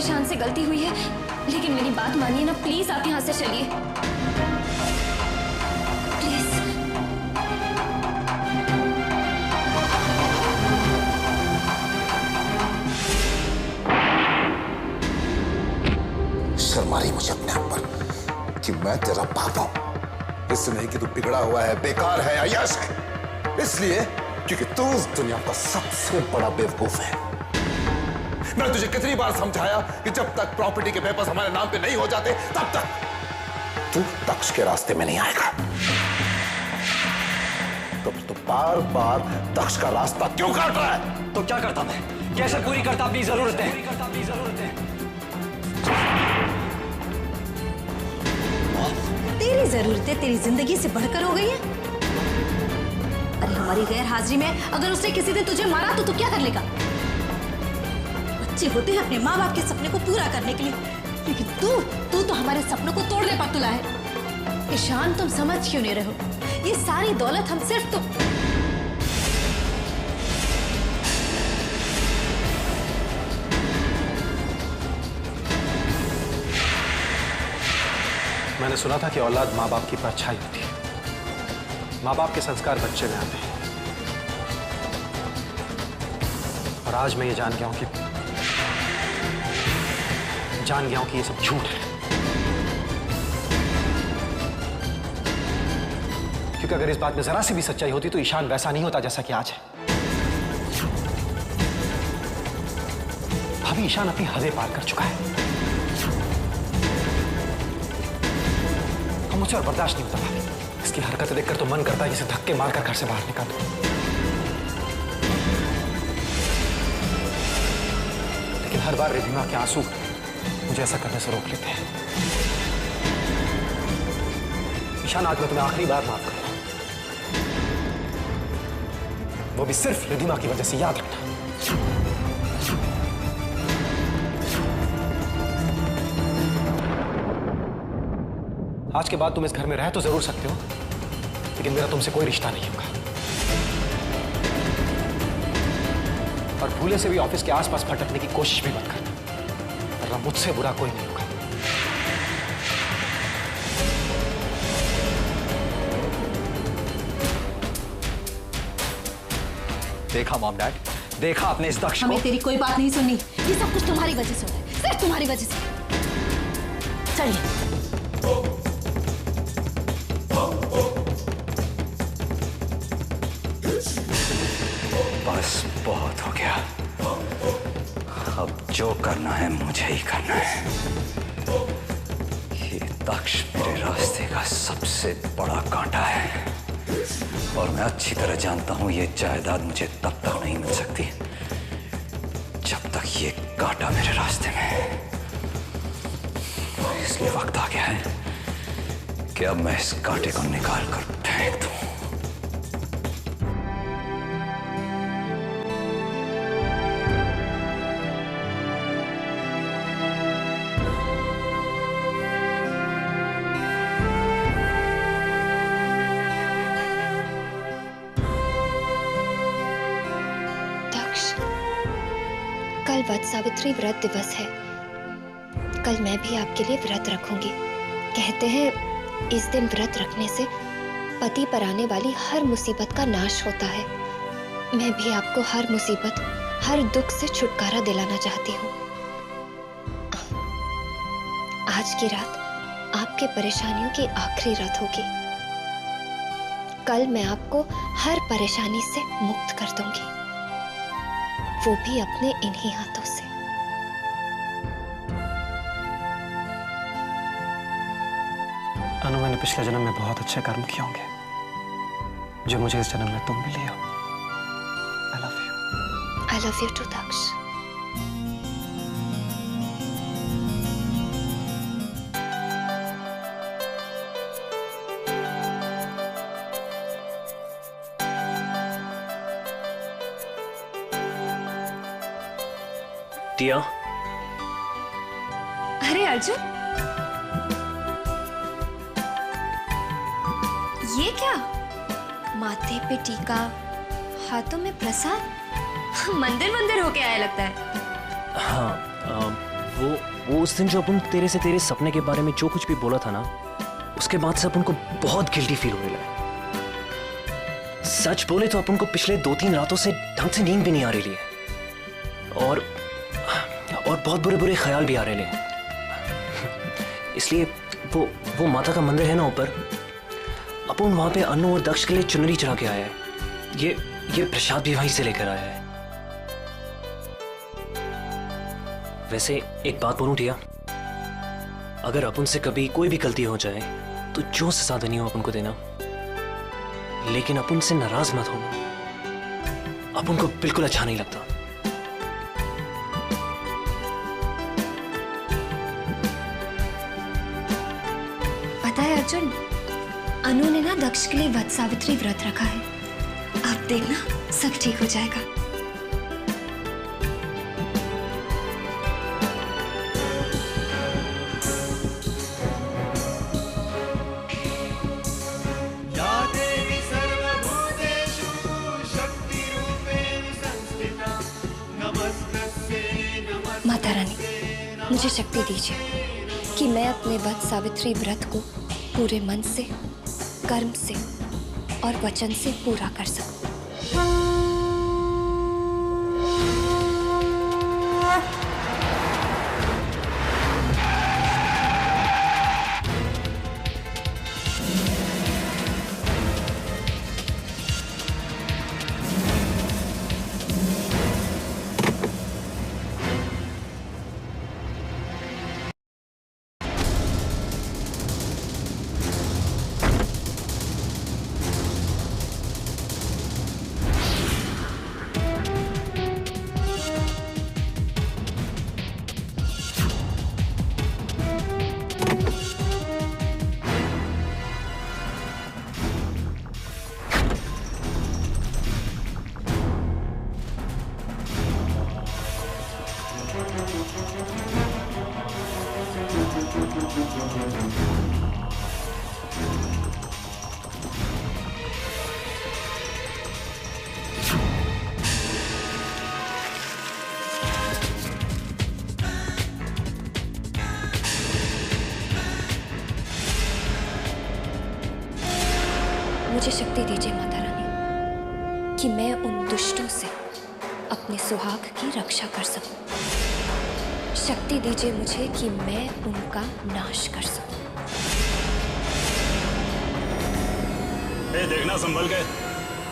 ईशान से गलती हुई है, लेकिन मेरी बात मानिए ना प्लीज, आप यहाँ से चलिए प्लीज। शर्म आ रही मुझे अपने आप पर कि मैं तेरा बाप हूं। इसलिए नहीं कि तू बिगड़ा हुआ है, बेकार है, अय्याश है, इसलिए क्योंकि तू इस दुनिया का सबसे बड़ा बेवकूफ है। मैंने तुझे कितनी बार समझाया कि जब तक प्रॉपर्टी के पेपर्स हमारे नाम पे नहीं हो जाते तब तक तू तक्ष के रास्ते में नहीं आएगा। तो बार बार तक्ष का रास्ता क्यों काट रहा है? तो क्या करता मैं, कैसे पूरी करता अपनी जरूरतें? तेरी जरूरतें तेरी जिंदगी से बढ़कर हो गई है। अरे हमारी गैर हाजिरी में अगर उसने किसी दिन तुझे मारा तो तू क्या कर लेगा? बच्चे होते हैं अपने माँ बाप के सपने को पूरा करने के लिए, लेकिन तू तो हमारे सपनों को तोड़ने पर तुला है। ईशान, तुम समझ क्यों नहीं रहे हो? ये सारी दौलत हम सिर्फ तुम। मैंने सुना था कि औलाद माँ बाप की परछाई होती है। माँ बाप के संस्कार बच्चे में आते हैं, और आज मैं ये जान गया हूं कि ये सब झूठ है। क्योंकि अगर इस बात में जरा सी भी सच्चाई होती तो ईशान वैसा नहीं होता जैसा कि आज है। अभी ईशान अपनी हदें पार कर चुका है। अब मुझसे और बर्दाश्त नहीं होता भाभी। इसकी हरकतें देखकर तो मन करता है इसे धक्के मारकर घर से बाहर निकाल दूं। लेकिन हर बार रिधिमा के आंसू मुझे ऐसा करने से रोक लेते हैं। ईशान, आज मैं तुम्हें आखिरी बार माफ कर रहा हूं, वो भी सिर्फ रिधिमा की वजह से, याद रखना। आज के बाद तुम इस घर में रह तो जरूर सकते हो, लेकिन मेरा तुमसे कोई रिश्ता नहीं होगा। और भूले से भी ऑफिस के आसपास भटकने की कोशिश भी मत करना, वरना मुझसे बुरा कोई नहीं होगा। देखा मॉम डैड, देखा आपने इस दक्ष को? हमें तेरी कोई बात नहीं सुननी, ये सब कुछ तुम्हारी वजह से हो रहा है, सिर्फ तुम्हारी वजह से। चलिए। बस बहुत हो गया, अब जो करना है मुझे ही करना है। ये दक्ष मेरे रास्ते का सबसे बड़ा कांटा है, और मैं अच्छी तरह जानता हूं ये जायदाद मुझे तब तक नहीं मिल सकती जब तक ये कांटा मेरे रास्ते में है। इसलिए वक्त आ गया है कि अब मैं इस कांटे को निकाल कर फेंक दूं। कल वट सावित्री व्रत दिवस है। कल मैं भी आपके लिए व्रत रखूंगी। कहते हैं इस दिन व्रत रखने से पति पर आने वाली हर मुसीबत का नाश होता है। मैं भी आपको हर मुसीबत, हर दुख से छुटकारा दिलाना चाहती हूँ। आज की रात आपके परेशानियों की आखिरी रात होगी। कल मैं आपको हर परेशानी से मुक्त कर दूंगी, वो भी अपने इन्हीं हाथों से। अनु, मैंने पिछले जन्म में बहुत अच्छे कर्म किए होंगे जो मुझे इस जन्म में तुम मिली हो। I love you. I love you too, दक्ष। टिया। अरे अर्जुन, ये क्या? माथे पे टीका, हाथों में प्रसाद, मंदिर मंदिर होके आया लगता है। हाँ, वो उस दिन जो अपन तेरे से तेरे सपने के बारे में जो कुछ भी बोला था ना, उसके बाद से अपन को बहुत गिल्टी फील होने लगा। सच बोले तो अपन को पिछले 2-3 रातों से ढंग से नींद भी नहीं आ रही है और बहुत बुरे बुरे ख्याल भी आ रहे हैं। इसलिए वो माता का मंदिर है ना ऊपर, अपन वहां पे अनु और दक्ष के लिए चुनरी चढ़ा के आया है। ये प्रसाद भी वहीं से लेकर आया है। वैसे एक बात बोलूं टिया, अगर अपन से कभी कोई भी गलती हो जाए तो जो सजा देनी हो अपन को देना, लेकिन अपन से नाराज मत होना। अपन को बिल्कुल अच्छा नहीं लगता। पता है अर्जुन, अनु ने ना दक्ष के लिए वट सावित्री व्रत रखा है। आप देखना सब ठीक हो जाएगा। माता रानी, मुझे शक्ति दीजिए कि मैं अपने वट सावित्री व्रत को पूरे मन से, कर्म से और वचन से पूरा कर सकूं। मुझे शक्ति दीजिए माता रानी कि मैं उन दुष्टों से अपने सुहाग की रक्षा कर सकूं। शक्ति दीजिए मुझे कि मैं उनका नाश कर सकूं। देखना संभल के,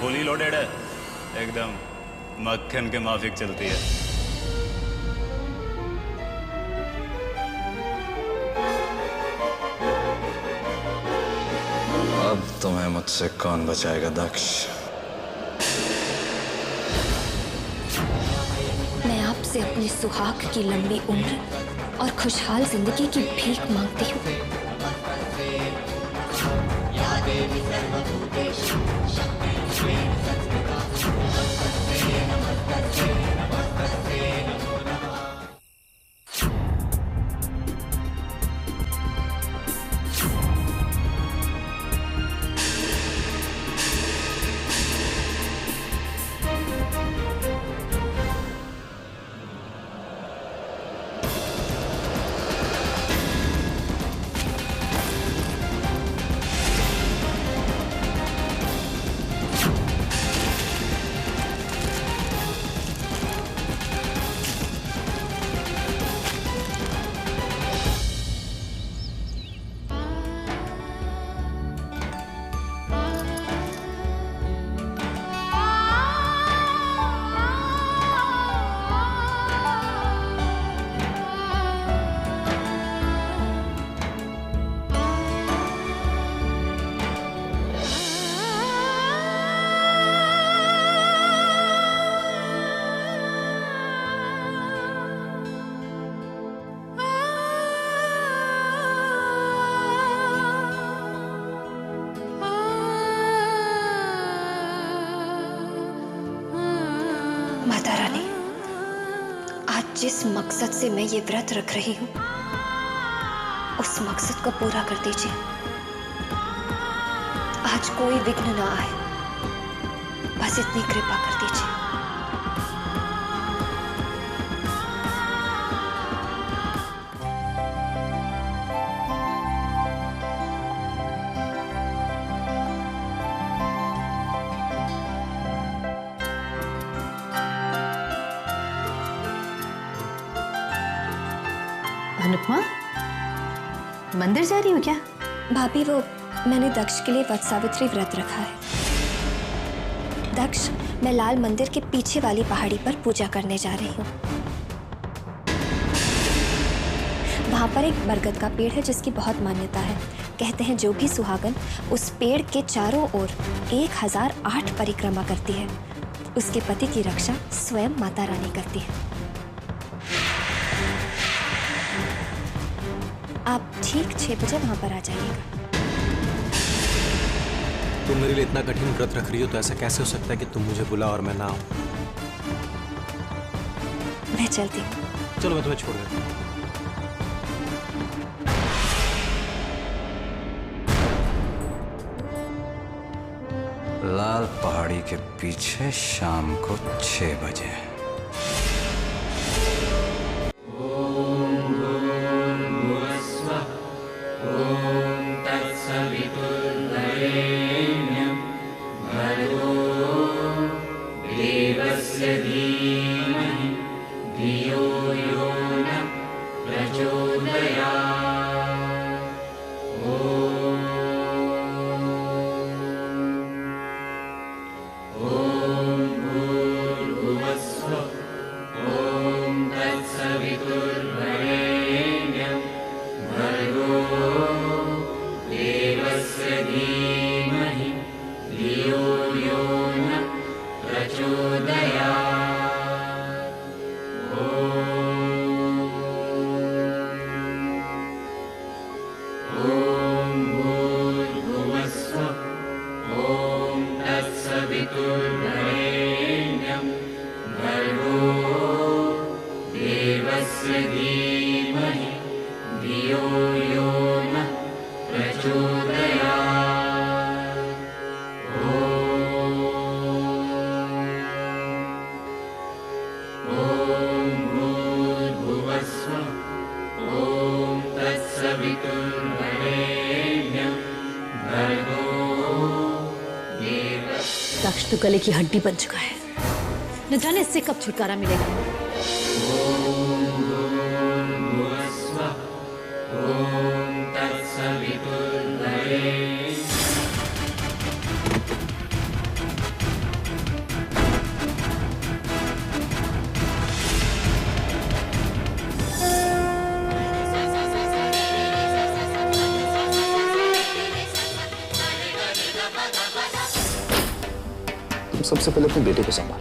फुली लोडेड है एकदम, मक्खन के माफिक चलती है। अब तुम्हें मुझसे कौन बचाएगा दक्ष? मैं आपसे अपने सुहाग की लंबी उम्र और खुशहाल जिंदगी की भीख मांगती हूँ। माता रानी, आज जिस मकसद से मैं ये व्रत रख रही हूँ, उस मकसद को पूरा कर दीजिए। आज कोई विघ्न ना आए, बस इतनी कृपा कर दीजिए। हाँ? मंदिर जा रही हो क्या? भाभी वो मैंने दक्ष के लिए वट सावित्री व्रत रखा है। दक्ष, मैं लाल मंदिर के पीछे वाली पहाड़ी पर पूजा करने जा रही हूँ। वहां पर एक बरगद का पेड़ है जिसकी बहुत मान्यता है। कहते हैं जो भी सुहागन उस पेड़ के चारों ओर 1008 परिक्रमा करती है, उसके पति की रक्षा स्वयं माता रानी करती है। आप ठीक 6 बजे वहां पर आ जाइएगा। तुम मेरे लिए इतना कठिन व्रत रख रही हो तो ऐसा कैसे हो सकता है कि तुम मुझे बुला और मैं ना आऊं? मैं चलती हूँ। चलो मैं तुम्हें छोड़ देता हूँ। लाल पहाड़ी के पीछे शाम को 6 बजे। दक्ष तो गले की हड्डी बन चुका है, न जाने इससे कब छुटकारा मिलेगा। सबसे पहले अपने बेटे को संभाल,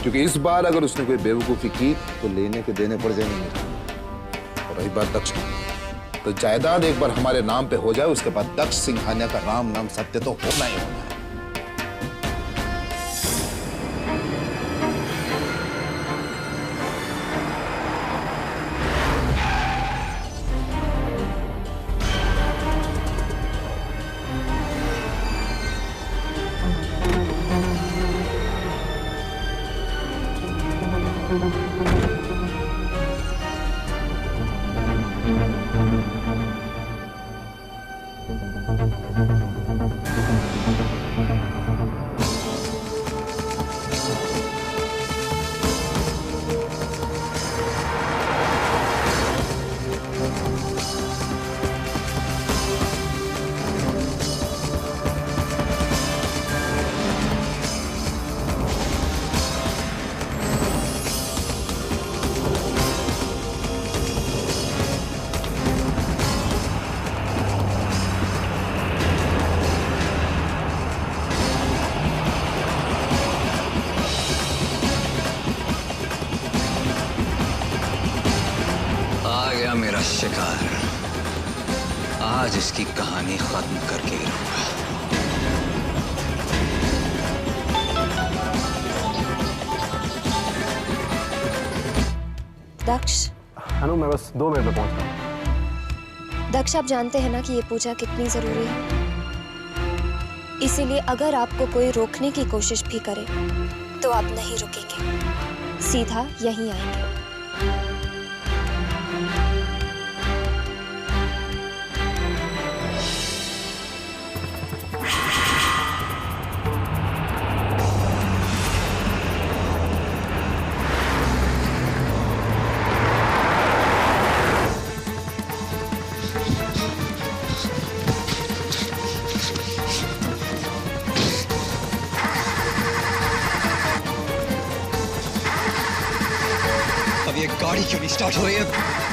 क्योंकि इस बार अगर उसने कोई बेवकूफी की तो लेने के देने पड़ जाएंगे। और रही बात दक्ष, तो जायदाद एक बार हमारे नाम पे हो जाए, उसके बाद दक्ष सिंघानिया का राम नाम सत्य तो होना ही होना है। मेरा शिकार, आज इसकी कहानी खत्म करके ही रहूंगा। दक्ष, अनु मैं बस 2 मिनट में पहुंच रहा हूं। दक्ष, आप जानते हैं ना कि ये पूजा कितनी जरूरी है, इसीलिए अगर आपको कोई रोकने की कोशिश भी करे तो आप नहीं रुकेंगे, सीधा यहीं आएंगे। गाड़ी क्यों नहीं स्टार्ट हो रही है?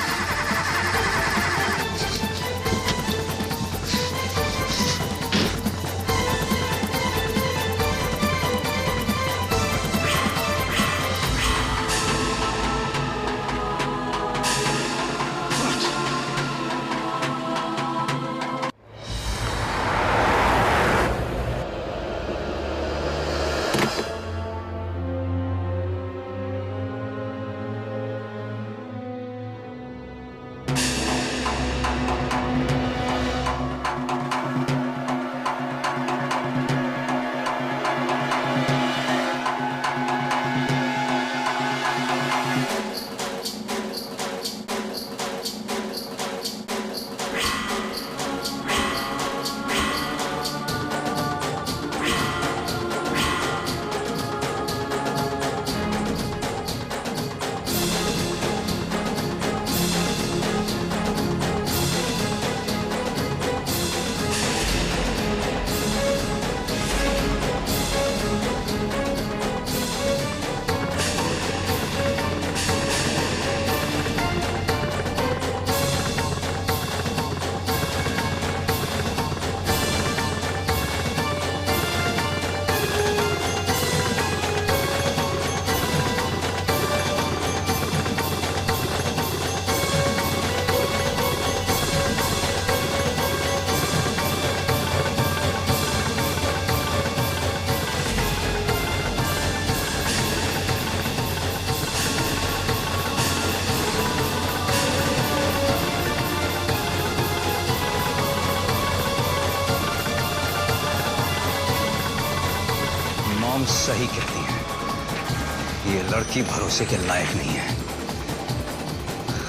सही कहती है, ये लड़की भरोसे के लायक नहीं है।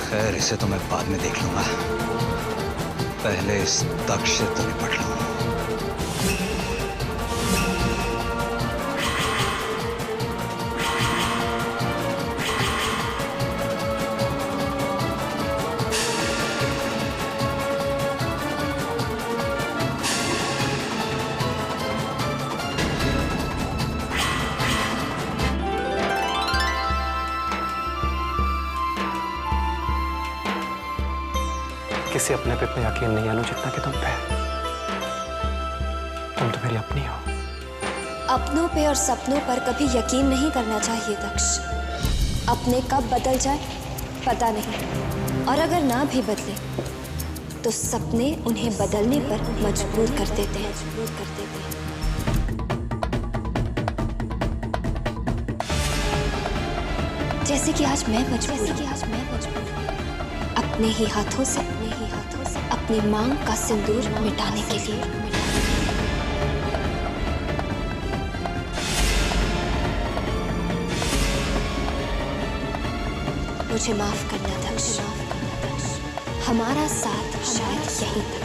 खैर, इसे तो मैं बाद में देख लूंगा, पहले इस तख्त से तो निपट लूं। किसी अपने पे इतना यकीन नहीं आनू जितना कि तुम पे। तुम तो मेरी अपनी हो। अपनों पे और सपनों पर कभी यकीन नहीं करना चाहिए दक्ष। अपने कब बदल जाए पता नहीं, और अगर ना भी बदले तो सपने उन्हें बदलने पर मजबूर कर देते हैं। जैसे कि आज मैं मजबूर अपने ही हाथों से अपनी मांग का सिंदूर मिटाने के लिए। मुझे माफ करना दक्ष, हमारा साथ शायद यहीं तक।